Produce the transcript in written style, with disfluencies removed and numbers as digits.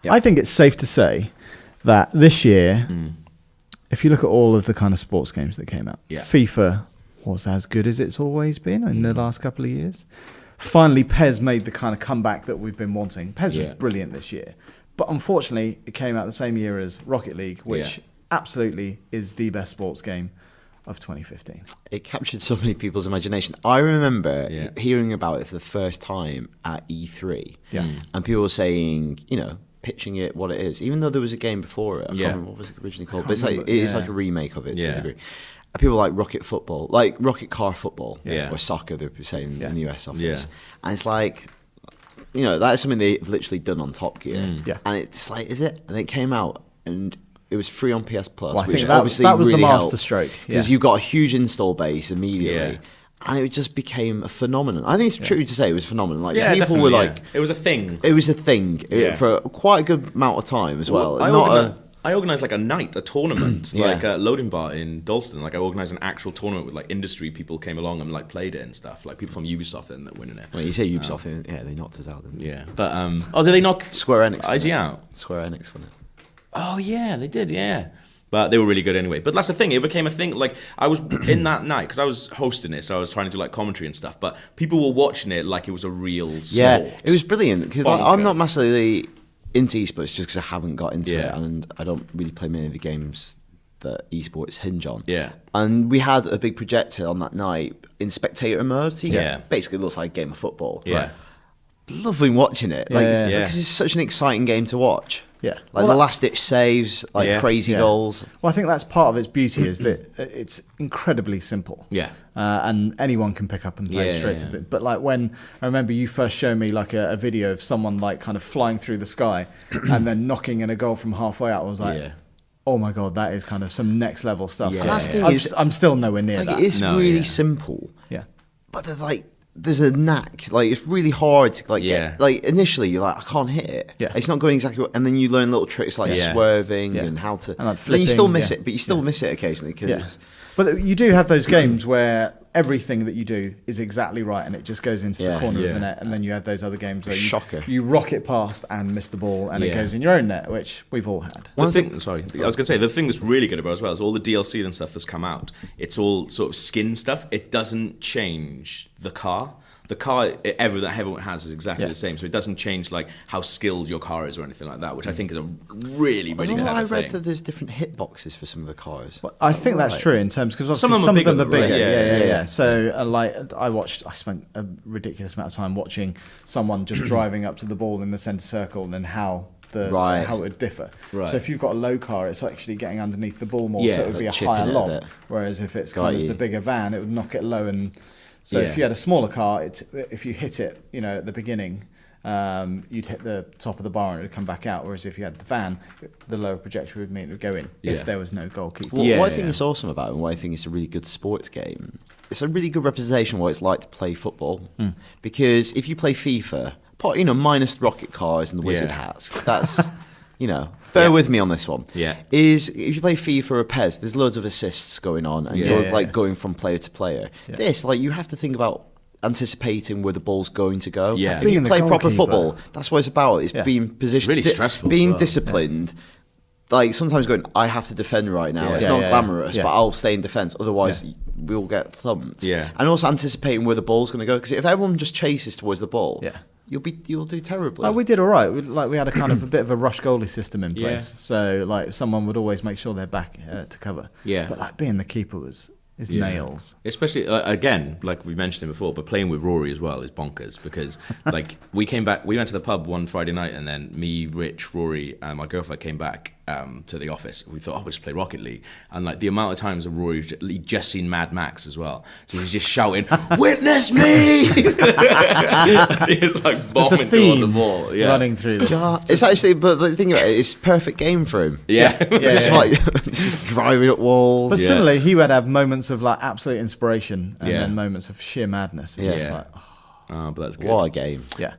Yep. I think it's safe to say that this year, if you look at all of the kind of sports games that came out, FIFA was as good as it's always been in the last couple of years. Finally, PES made the kind of comeback that we've been wanting. PES was brilliant this year. But unfortunately, it came out the same year as Rocket League, which absolutely is the best sports game of 2015. It captured so many people's imagination. I remember hearing about it for the first time at E3. And people were saying, pitching it what it is, even though there was a game before it. I can't remember what was it originally called, but it is like a remake of it to a degree. People like Rocket Football, like Rocket Car Football, or soccer, they were saying in the US office. And it's like, that is something they've literally done on Top Gear. And it's like, is it? And it came out and it was free on PS Plus, Well, I which think obviously that was really the master helped, stroke. because you got a huge install base immediately. And it just became a phenomenon. I think it's true to say it was a phenomenon. Like people were like, it was a thing. It was a thing for quite a good amount of time as well. I organised like a tournament, like a loading bar in Dalston. Like I organised an actual tournament with like industry people came along and like played it and stuff. Like people from Ubisoft ended up winning it. Well, you say Ubisoft, they knocked us out, didn't they? Yeah, but did they knock Square Enix IG out? Square Enix won it. Oh yeah, they did. Yeah. But they were really good anyway. But that's the thing. It became a thing. Like I was in that night because I was hosting it, so I was trying to do like commentary and stuff. But people were watching it like it was a real sport. Yeah, it was brilliant. Because I'm not massively into esports just because I haven't got into it, and I don't really play many of the games that esports hinge on. Yeah. And we had a big projector on that night in spectator mode. So basically it looks like a game of football. Yeah. Loving watching it. Because it's such an exciting game to watch. Yeah, like the last-ditch saves, like crazy goals. Well, I think that's part of its beauty is that it's incredibly simple. Yeah, and anyone can pick up and play straight to it. But like when I remember you first showed me like a video of someone like kind of flying through the sky and then knocking in a goal from halfway out, I was like, oh my god, that is kind of some next level stuff. I'm still nowhere near that. It is really simple. Yeah, but there's a knack. Like it's really hard to get. Like initially you're like, I can't hit it. Yeah, it's not going exactly. And then you learn little tricks like swerving and how to. And like flipping, then you still miss it, but you still miss it occasionally because it's. But you do have those games where everything that you do is exactly right, and it just goes into the corner of the net. And then you have those other games where you rock it past and miss the ball, and it goes in your own net, which we've all had. I was going to say the thing that's really good about it as well is all the DLC and stuff that's come out. It's all sort of skin stuff. It doesn't change the car. The car everyone has is exactly the same, so it doesn't change like how skilled your car is or anything like that, which I think is a really clever thing. I read that there's different hitboxes for some of the cars. Well, I think that's true in terms because some of them are bigger. Yeah. So I spent a ridiculous amount of time watching someone just driving up to the ball in the centre circle and how it would differ. Right. So if you've got a low car, it's actually getting underneath the ball more, so it would be a higher lob. Whereas if it's kind of the bigger van, it would knock it low and. So if you had a smaller car, if you hit it, at the beginning, you'd hit the top of the bar and it would come back out. Whereas if you had the van, the lower projector would mean it would go in if there was no goalkeeper. Well, what I think is awesome about it, and why I think it's a really good sports game, it's a really good representation of what it's like to play football. Because if you play FIFA, minus rocket cars and the wizard hats, that's. Bear with me on this one. Is if you play FIFA or PES, there's loads of assists going on, and you're going from player to player. This, you have to think about anticipating where the ball's going to go. If you play proper football, that's what it's about. It's being positioned, really stressful, being disciplined. Like sometimes going, I have to defend right now. It's not glamorous, but I'll stay in defence. Otherwise, we'll get thumped. And also anticipating where the ball's going to go, because if everyone just chases towards the ball. You'll do terribly. We did all right. We had a kind of a bit of a rush goalie system in place. So someone would always make sure they're back to cover. But being the keeper is nails. Especially again, like we mentioned it before, but playing with Rory as well is bonkers because we came back. We went to the pub one Friday night, and then me, Rich, Rory, and my girlfriend came back to the office. We thought, we'll just play Rocket League, and the amount of times that Rory he'd just seen Mad Max as well, so he's just shouting, "Witness me!" So he's bombing through the ball, running through this. It's actually, but the thing about it, it's a perfect game for him. Just driving at walls. But similarly, he would have moments of absolute inspiration and then moments of sheer madness. It's just but that's good. What a game! Yeah.